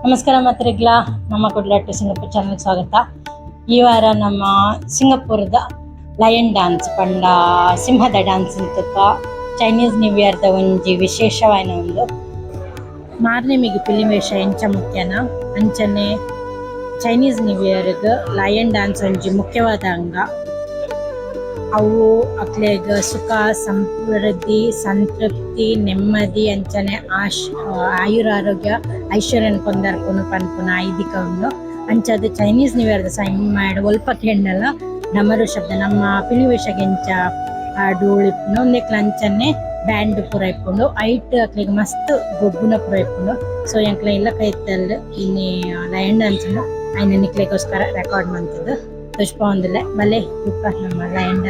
ನಮಸ್ಕಾರ ಮಾತ್ರಿಗ್ಲ ನಮ್ಮ ಕುಡ್ಲಟ್ಟು ಸಿಂಗಪೂರ್ ಚಾನಲ್ಗೆ ಸ್ವಾಗತ. ಈ ವಾರ ನಮ್ಮ ಸಿಂಗಪುರದ ಲಯನ್ ಡ್ಯಾನ್ಸ್ ಪಂಡ ಸಿಂಹದ ಡ್ಯಾನ್ಸ್ ಅಂತಕ್ಕ ಚೈನೀಸ್ ನ್ಯೂ ಇಯರ್ದ ಒಂಜಿ ವಿಶೇಷವಾದ ಒಂದು ಮಾರ್ನೆ ಮಿಗು ಪಿಲಿವೇಷ ಎಂಚ ಮುಖ್ಯನ ಅಂಚನೆ ಚೈನೀಸ್ ನ್ಯೂ ಇಯರ್ಗ್ ಲಯನ್ ಡ್ಯಾನ್ಸ್ ಒಂಜಿ ಮುಖ್ಯವಾದ ಅಂಗ. ಅವು ಅಕ್ಲೆಗ್ ಸುಖ ಸಮೃದ್ಧಿ ಸಂತೃಪ್ತಿ ನೆಮ್ಮದಿ ಅಂಚನೆ ಆಯುರ ಆರೋಗ್ಯ ಐಶ್ವರ್ಯನ ಕೊಂದರ್ಪುನು ಪನ್ಪುನ ಐದಿಕ ಉಂಡು. ಅಂಚದು ಚೈನೀಸ್ ನ್ಯೂ ಇಯರ್ದ ಸೈನ್ ಮಾಡಿ ಒಲ್ಪ ಕೆಂಡಲ ಡಮರು ಶಬ್ದ ನಮ್ಮ ಪಿಲಿವೇಷಗೆ ಎಂಚ ಡೋಳು ಇಪ್ಪುಂಡು ಒಂದೆಕ್ಲ ಅಂಚನೆ ಬ್ಯಾಂಡ್ ಪೂರ ಇಪ್ಪುಂಡು ಐಟ್ ಅಕ್ಲೆಗ್ ಮಸ್ತ್ ಗೊಬ್ಬುನ ಪೂರ ಇಪ್ಪುಂಡು. ಸೊ ಎಂಕ್ಲ ಇಲ್ಲ ಕೈತಲ್ ಇನ್ನಿ ಲಯನ್ ಡ್ಯಾನ್ಸ್ ಐನ ನಿಕ್ಲೆಗೋಸ್ಕರ ರೆಕಾರ್ಡ್ ಮಂತದ್ದು ತುಷ್ಪೊಂದಿಲ್ಲ ಬಲೆ ತುಪ್ಪ ನಮ್ಮ ಲಯನ್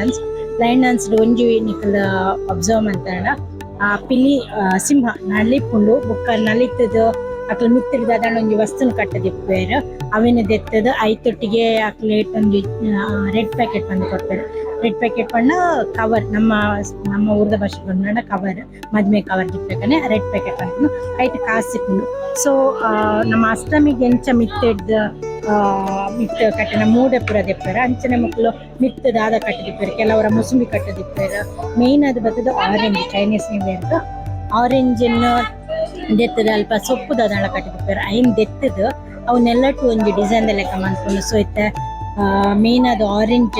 ಡ್ಯಾನ್ಸ್ ಒಂಜಿ ನಿಕಲ್ ಅಬ್ಸರ್ವ್ ಮಂತಾಂಡ ಆ ಪಿಲಿ ಸಿಂಹ ನಲಿಪುಂಡು ಬೊಕ್ಕ ನಲಿತದ ಅಕ್ಲ ಮಿತ್ತಿಡ್ದ ಅದಾಂಡ ಒಂಜಿ ವಸ್ತುನ ಕಟ್ಟದಿಪ್ಪೇರು ಅವಿನ ದೆತ್ತದ ಐತೊಟ್ಟಿಗೆ ಅಕ್ಲೇಟ್ ಒಂಜಿ ರೆಡ್ ಪ್ಯಾಕೆಟ್ ಬಂದು ಕೊಡ್ತಾರೆ. ರೆಡ್ ಪ್ಯಾಕೆಟ್ ಪಂಡ ಕವರ್ ನಮ್ಮ ಊರ್ದ ಭಾಷೆ ಬಂದ ಕವರ್ ಮದ್ಮೆ ಕವರ್ ದಿಪ್ಪೇಕನೆ ರೆಡ್ ಪ್ಯಾಕೆಟ್ ಪಂಪನು ಐಟ್ ಕಾಸಿಪುಂಡು. ಸೊ ನಮ್ಮ ಅಷ್ಟಮಿಗೆ ಎಂಚ ಮಿತ್ತಿಡ್ದ ಮಿತ್ತು ಕಟ್ಟಿನ ಮೂಡೆ ಪುರ ದಿಪ್ಪೇರ ಅಂಚನೆ ಮಕ್ಕಳು ಮಿತ್ತು ದಾದ ಕಟ್ಟಿದಿಪ್ಪೇರು ಕೆಲವರ ಮುಸುಂಬಿ ಕಟ್ಟಿದಿಪ್ಪೇರು. ಮೇಯ್ನ್ ಅದು ಬರ್ತದ ಆರೆಂಜ್ ಚೈನೀಸ್ ನ್ಯೂ ಇಯರ್ದು ಆರೆಂಜನ್ನು ದೆತ್ತದ ಅಲ್ಪ ಸೊಪ್ಪು ದಾದಾಳ ಕಟ್ಟಿದಿಪ್ಪೇರು ಐನ್ ದೆತ್ತದ ಅವನ್ನೆಲ್ಲಟು ಒಂಜಿ ಡಿಸೈನ್ ಲೆಕ್ಕ ಮಾಡ್ಕೊಂಡು. ಸೊ ಇತ್ತ ಮೇನ್ ಅದು ಆರೆಂಜ್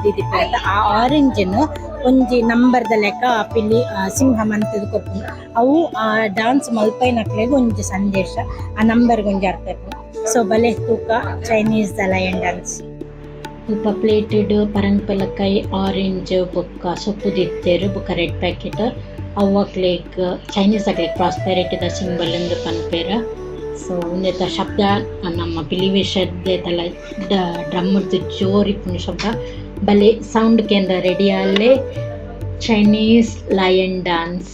ದಿದಿಪ್ಪೇರ ಆ ಆರೆಂಜನ್ನು ಒಂಜಿ ನಂಬರ್ದ ಲೆಕ್ಕ ಪಿಲ್ಲಿ ಸಿಂಹ ಮಂತದ ಕೊಟ್ಟು ಅವು ಆ ಡ್ಯಾನ್ಸ್ ಮಲ್ಪೈನಕ್ಲೆಗ್ ಒಂಜಿ ಸಂದೇಶ ಆ ನಂಬರ್ಗೆ ಒಂಜಿ ಅರ್ಥ ಇಪ್ಪು. ಸೊ ಬಲೆ ತೂಕ ಚೈನೀಸ್ ದ ಲಯನ್ ಡ್ಯಾನ್ಸ್ ತೂಕ ಪ್ಲೇಟೆಡ್ ಪರಂಗ್ ಪಲಕಾಯಿ ಆರೆಂಜ್ ಬೊಕ್ಕ ಸೊಪ್ಪು ದಿತ್ತೇರು ಬೊಕ್ಕ ರೆಡ್ ಪ್ಯಾಕೆಟ್ ಅವು ಅಕ್ಲೆಗ್ ಚೈನೀಸ್ ಅಕ್ಲೆಗ್ ಪ್ರಾಸ್ಪೆರಿಟಿದ ಸಿಂಬಲ್ ಎಂದು ಪನ್ಪೇರ. ಸೊ ಒಂದೇತ ಶಬ್ದ ನಮ್ಮ ಪಿಲಿವೇಷದ್ದೆಲ್ಲ ಡ್ರಮ್ಮದ್ದು ಜೋರಿಪ್ಪುನ ಶಬ್ದ ಬಲೆ ಸೌಂಡ್ ಕೇಂದ್ರ ರೆಡಿ ಅಲ್ಲೇ ಚೈನೀಸ್ ಲಯನ್ ಡ್ಯಾನ್ಸ್.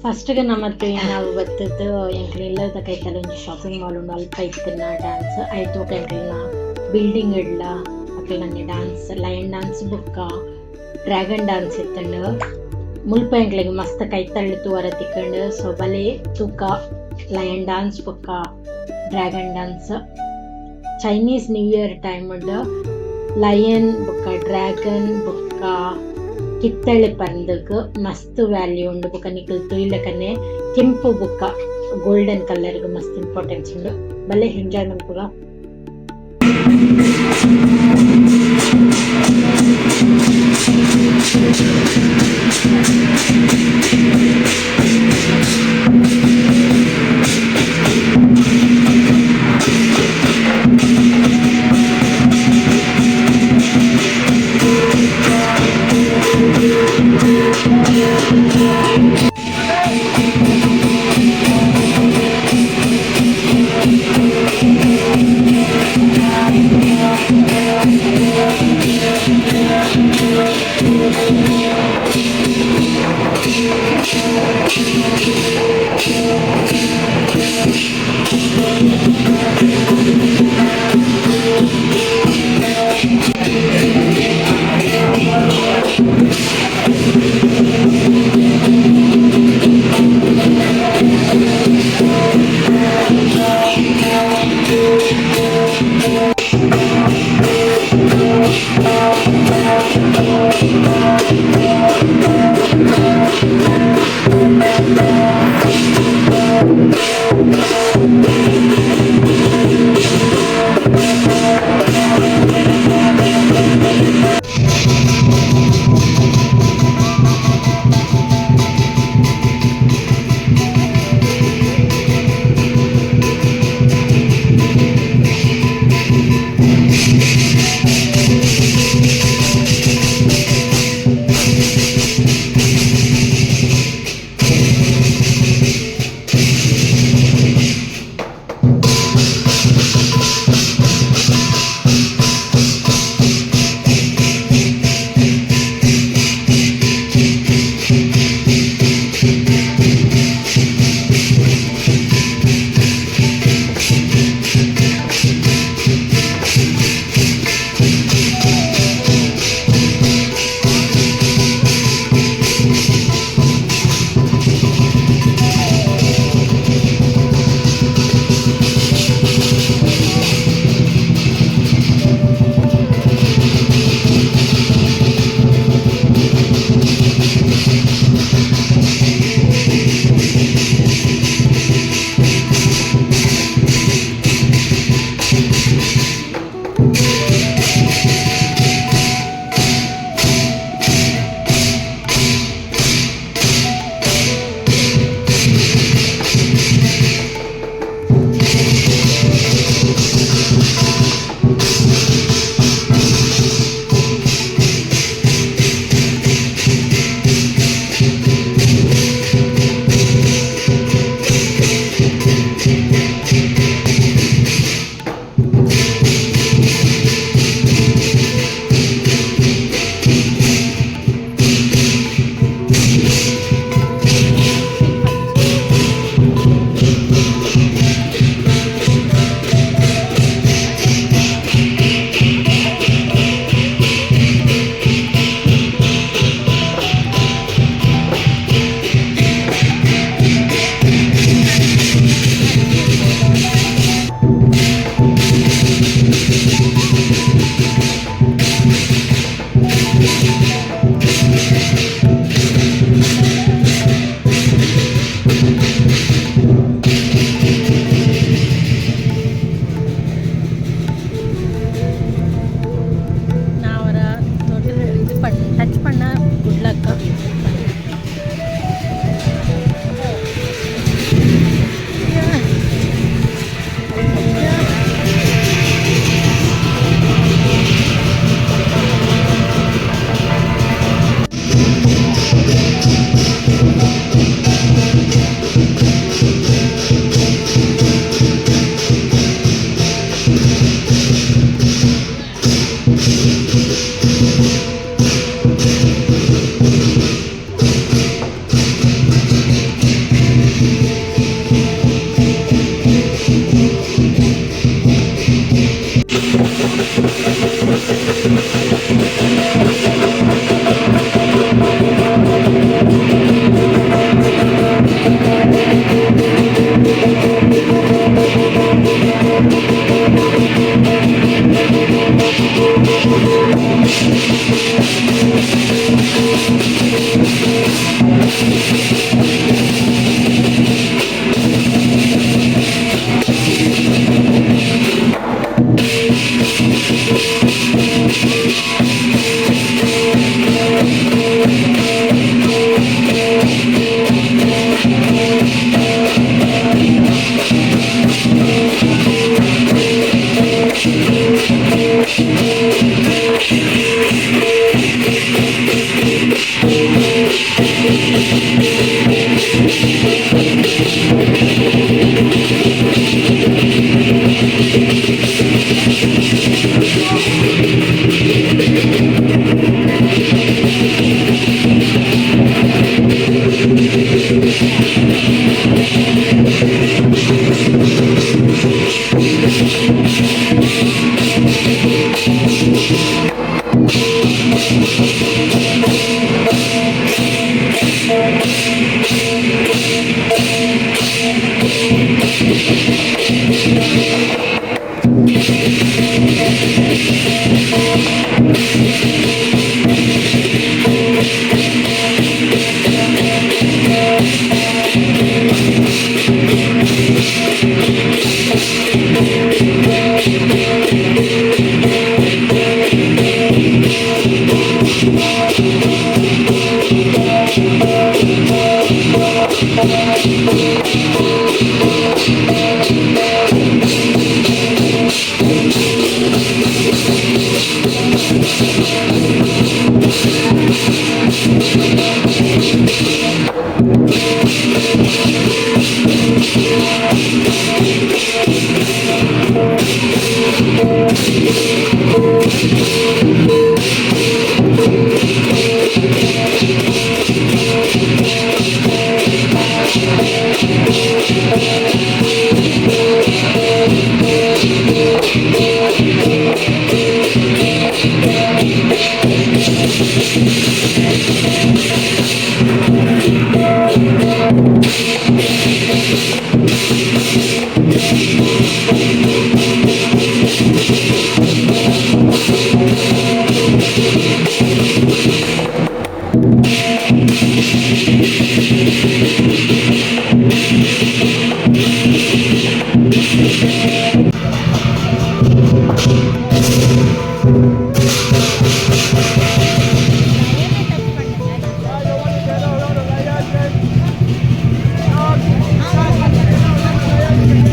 ಫಸ್ಟ್ಗೆ ನಮ್ಮತ್ತೆ ನಾವು ಬತ್ತದ್ದು ಎಂಕ್ಲೆಲ್ಲದ ಕೈತಲ್ಲ ಒಂಜಿ ಶಾಪಿಂಗ್ ಮಾಲ್ ಉಂಡು ಅಲ್ಪ ಇತ್ತಿನ ಡ್ಯಾನ್ಸ್ ಐತು ಎಂಕ್ಲಿನ ಬಿಲ್ಡಿಂಗ್ ಇಡ್ಲ ಅಕ್ಲ ನಂಗೆ ಡ್ಯಾನ್ಸ್ ಲಯನ್ ಡ್ಯಾನ್ಸ್ ಬೊಕ್ಕ ಡ್ರ್ಯಾಗನ್ ಡ್ಯಾನ್ಸ್ ಇತ್ತಂಡು ಮುಲ್ಪ ಎಂಕ್ಲೆಗ್ ಮಸ್ತ್ ಕೈತಳ್ಳಿ ತೂವರ ತಿಕ್ಕಂಡು ಸೊ ಬಲೆ ತೂಕ ಲಯನ್ ಡ್ಯಾನ್ಸ್ ಬೊಕ್ಕ dragon dance Chinese new year time ಉಂಡು ಲಯನ್ ಬೊಕ್ಕ ಡ್ರ್ಯಾಗನ್ ಬೊಕ್ಕ ಕಿತ್ತಳೆ ಪಂದಗ್ ಮಸ್ತ್ ವ್ಯಾಲ್ಯೂ ಉಂಡು ಬೊಕ ನಿಕಲ್ ತುಯಿಲಕನೆ ಕೆಂಪು ಬೊಕ್ಕ ಗೋಲ್ಡನ್ ಕಲರ್ಗ್ ಮಸ್ತ್ ಇಂಪಾರ್ಟೆನ್ಸ್ ಉಂಡು ಬಲ್ಲೆ ಎಂಜಾಯ್ ಮನ್ಪುಗ.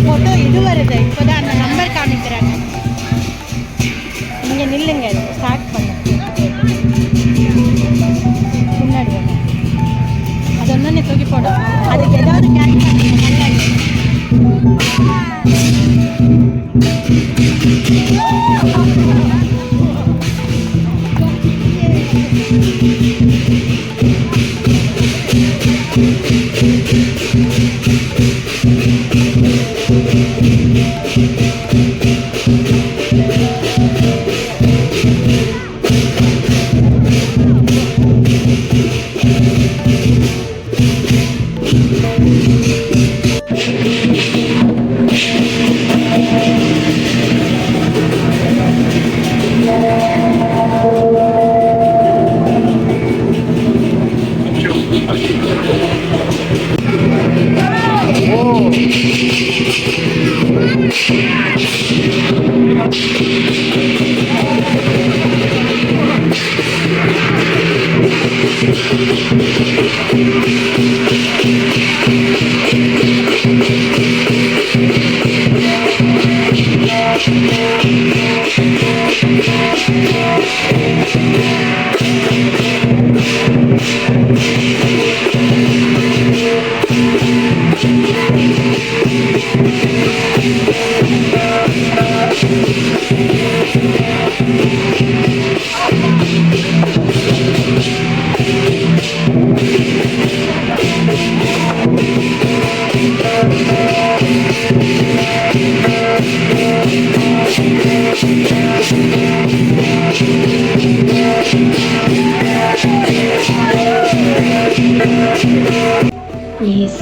ஃபோட்டோ இது வருது இப்போதான் அந்த நம்பர் காமிக்கிறாங்க. இங்கே நில்லுங்க, ஸ்டார்ட் பண்ண முன்னாடி வாங்க. அது ஒன்று தூக்கி போடும். அதுக்கு ஏதாவது கேட்ச் பண்ணுங்க.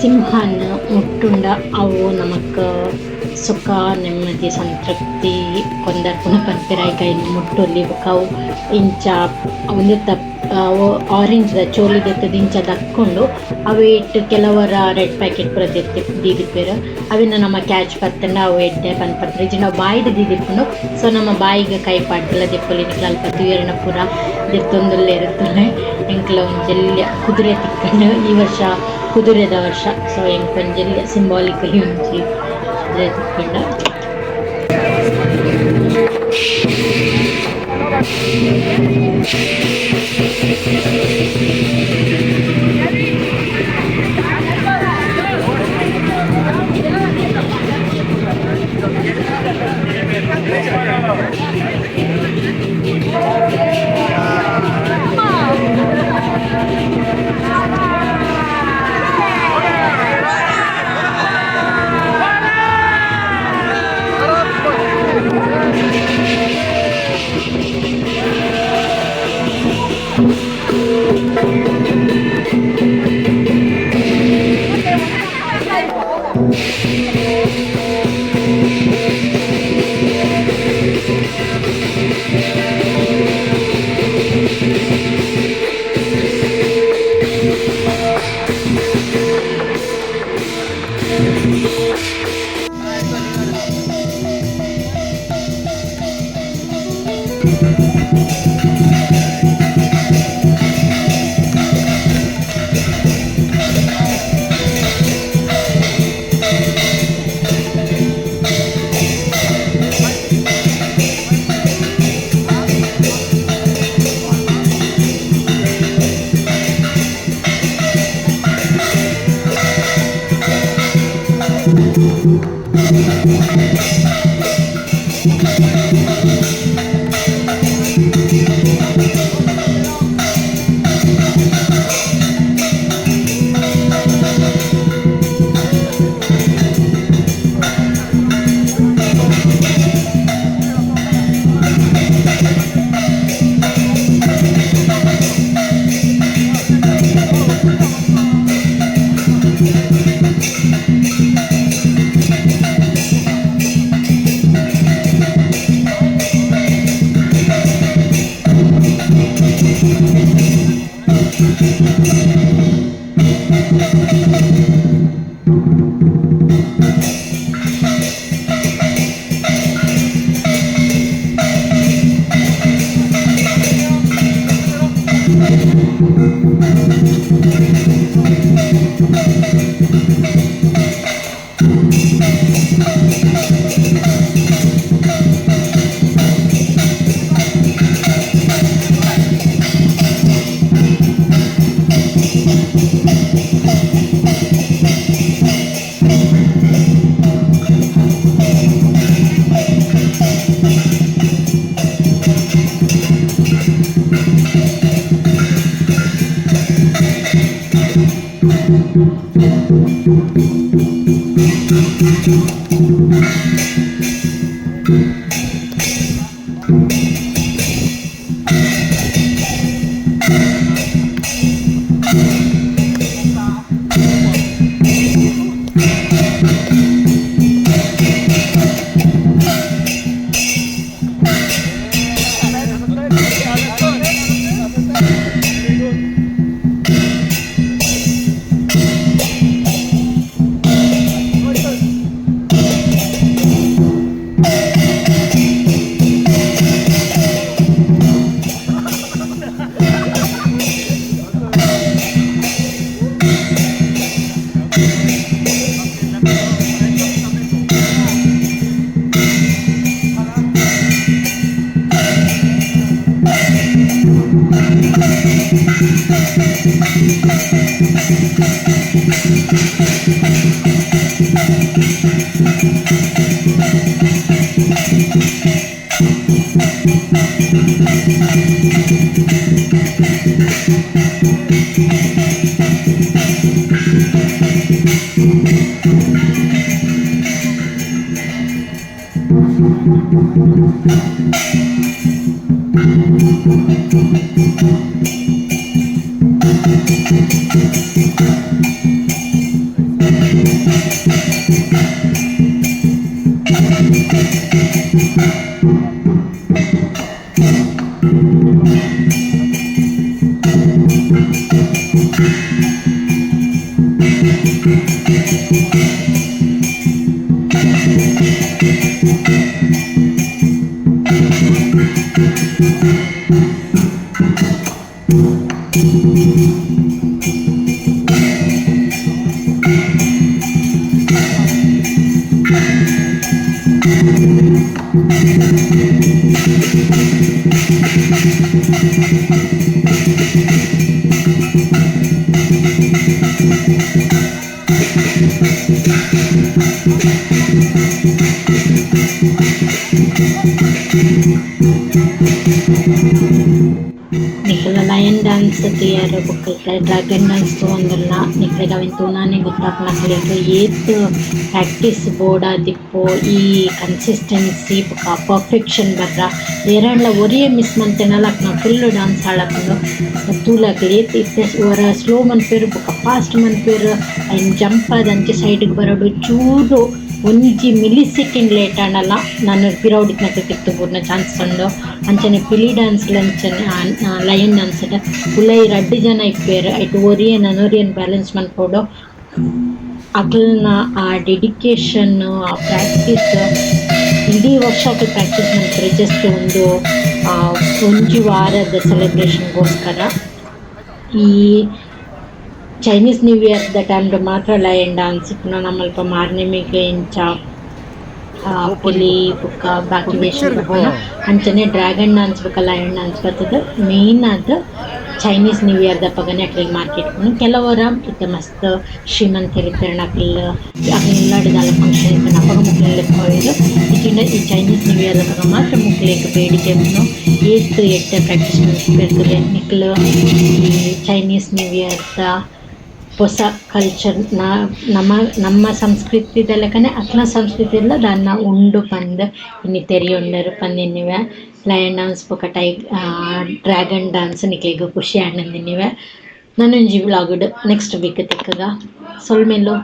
സിംഹന മുട്ടുണ്ട അವು നമുക്ക് ಸುಖ ನೆಮ್ಮದಿ ಸಂತೃಪ್ತಿ ಕೊಂದರ್ ಪುನಃ ಪನ್ಪಿರಾಯಿ ಕೈ ಮುಟ್ಟೊಲ್ಲಿ ಬೊಕವು ಇಂಚ ಒಂದಿತ್ತ ಆರೆಂಜ್ ದ ಚೋಲಿ ದೆತ್ತದ ಇಂಚ ದಕ್ಕೊಂಡು ಅವು ಇಟ್ಟು ಕೆಲವರ ರೆಡ್ ಪ್ಯಾಕೆಟ್ ಪೂರ ದೀದಿಪ್ಪೇರು ಅವಿನ ನಮ್ಮ ಕ್ಯಾಚ್ ಪತ್ತಂಡ ಅವು ಎಡ್ಡೆ ಪನ್ಪತ್ರ ಇಜಿ ನಾವು ಬಾಯಿದ ದೀದಿಪ್ಪುಂಡು ಸೊ ನಮ್ಮ ಬಾಯಿಗೆ ಕೈ ಪಾಡ್ದಲ್ಲ ದೆಪ್ಪೊಲಿ ನಿಕ್ಲ ಅಲ್ಪ ತೂಯರನ ಪೂರ ದೆತ್ತೊಂದುಲ್ಲೆ ಇರುತ್ತಲೆ ಎಂಕ್ಲ ಒಂಜೆಲ್ಯ ಕುದುರೆ ತಿಕ್ಕಂಡು ಈ ವರ್ಷ ಕುದುರೆದ ವರ್ಷ ಸೊ ಎಂಕ್ ಒಂಜೆಲ್ಯ ಸಿಂಬಾಲಿಕಲಿ ಒಂಜಿ ಕುದುರೆ ತಿಕ್ಕಂಡ ನಿಖಲ ಲಯನ್ ಡ್ಯಾನ್ಸ್ ತಯಾರು ಬುಕ್ಕಲ್ಕ ಡ್ರ್ಯಾಗನ್ ಡ್ಯಾನ್ಸ್ ತೊಗೊಂಡಲ್ಲ ನಿಖಲಿಗೆ ಅವಿನ ತೂನಾನೇ ಗೊತ್ತಾಗ್ಲಕ್ಕೆ ಏತ್ ಪ್ರಾಕ್ಟೀಸ್ ಬೋರ್ಡ್ ದಿಪ್ಪು ಈ ಕನ್ಸಿಸ್ಟೆನ್ಸಿ ಬುಕ್ಕ ಪರ್ಫೆಕ್ಷನ್ ಬರ್ರ ಏರಣ್ಣ ಒರಿಯೇ ಮಿಸ್ ಮಂತೇನಲ್ಲ ನಾವು ಫುಲ್ ಡ್ಯಾನ್ಸ್ ಹಾಳಾಕೊಂಡು ತೂಲಾಗಲಿ ಇತ್ತೆ ಅವರ ಸ್ಲೋ ಮನ್ಪೇರು ಬುಕ್ಕ ಫಾಸ್ಟ್ ಮನ್ಪೇರು ಐನ್ ಜಂಪ್ ಆದಂಚೆ ಸೈಡ್ಗೆ ಬರೋಡು ಚೂರು ಒಂಜಿ ಮಿಲಿ ಸೆಕೆಂಡ್ ಲೇಟ್ ಆಣಲ್ಲ ನಾನು ಪಿರೌಡಿನ ತಿತ್ತು ಪೂರ್ಣ ಚಾನ್ಸ್ ಉಂಡು ಅಂಚನೆ ಪಿಲಿ ಡ್ಯಾನ್ಸ್ ಅಂಚನೆ ಲಯನ್ ಡ್ಯಾನ್ಸ್ ಉಲೈ 2 ಜನ ಇಪ್ಪೇರು ಐಟು ಒರಿಯನ್ ಅನೊರಿಯನ್ ಬ್ಯಾಲೆನ್ಸ್ ಮನ್ಪೋಡು ಅಕ್ಲನ ಆ ಡೆಡಿಕೇಶನ್ ಆ ಪ್ರಾಕ್ಟೀಸ್ ಇಡೀ ವರ್ಷಕ್ಕೆ ಪ್ರಾಕ್ಟೀಸ್ ಮಾಡ್ತಾರೆ ಜಸ್ಟ್ ಒಂಜಿ ವಾರದ ಸೆಲೆಬ್ರೇಷನ್ಗೋಸ್ಕರ ಈ ಚೈನೀಸ್ ನ್ಯೂ ಇಯರ್ದ ಟೈಮ್ಡು ಮಾತ್ರ ಲಯನ್ ಡ್ಯಾನ್ಸ್ ಪುನಃ ನಮ್ಮಲ್ಪ ಮಾರ್ನೆಮಿಗೆ ಇಂಚ ಪುಲಿ ಬುಕ್ಕ ಬಾಕಿ ವೇಷ ಅಂಚನೆ ಡ್ರ್ಯಾಗನ್ ಡ್ಯಾನ್ಸ್ ಬುಕ್ಕ ಲಯನ್ ಡ್ಯಾನ್ಸ್ ಬರ್ತದೆ ಮೇಯ್ನ್ ಅದು ಚೈನೀಸ್ ನ್ಯೂ ಇಯರ್ದ ಪಗನೆ ಅಕ್ಲಿಗೆ ಮಾರ್ಕೆಟ್ ಕೆಲವರ ಇತ್ತೆ ಮಸ್ತ್ ಶ್ರೀಮಂತ ಇರ್ತಾರೆ ಅಕ್ಲೆಲ್ಲಾಡಿದಾಲ ಫಂಕ್ಷನ್ ಇರ್ತಾನೆ ಅಪ್ಪಗ ಮುಕ್ಲೆಲ್ಲ ಹೋಗಿದ್ರು ಇಚ್ಚಿಂದ ಈ ಚೈನೀಸ್ ನ್ಯೂ ಇಯರ್ದ ಪಗ ಮಾತ್ರ ಮುಕ್ಲೇಗೆ ಬೇಡಿಕೆ ಏತ್ ಎಟ್ಟೆ ಪ್ರಾಕ್ಟೀಸ್ ಮಾಡ್ತಿರ್ತದೆ ನಿಕ್ಲು ಈ ಚೈನೀಸ್ ನ್ಯೂ ಇಯರ್ದ ಹೊಸ ಕಲ್ಚರ್ ನಮ್ಮ ಸಂಸ್ಕೃತಿದಲ್ಲಕನೆ ಅಕ್ಲ ಸಂಸ್ಕೃತಿ ಎಲ್ಲ ದಾನ್ನ ಉಂಡು ಪಂದ್ ಇನ್ನು ತೆರಿಯೊಂಡರು ಪಂದಿನಿವೆ ಲಯನ್ ಡ್ಯಾನ್ಸ್ ಬೊಕ ಡ್ರ್ಯಾಗನ್ ಡ್ಯಾನ್ಸ್ ನಿಕ್ಲಿಗೆ ಖುಷಿ ಆನಂದಿನಿವೆ ನಾನೊಂಜಿ ವ್ಲಾಗ್ಡ್ ನೆಕ್ಸ್ಟ್ ವೀಕ್ ತಿಕ್ಕಗ ಸೊಲ್ಮೆಲು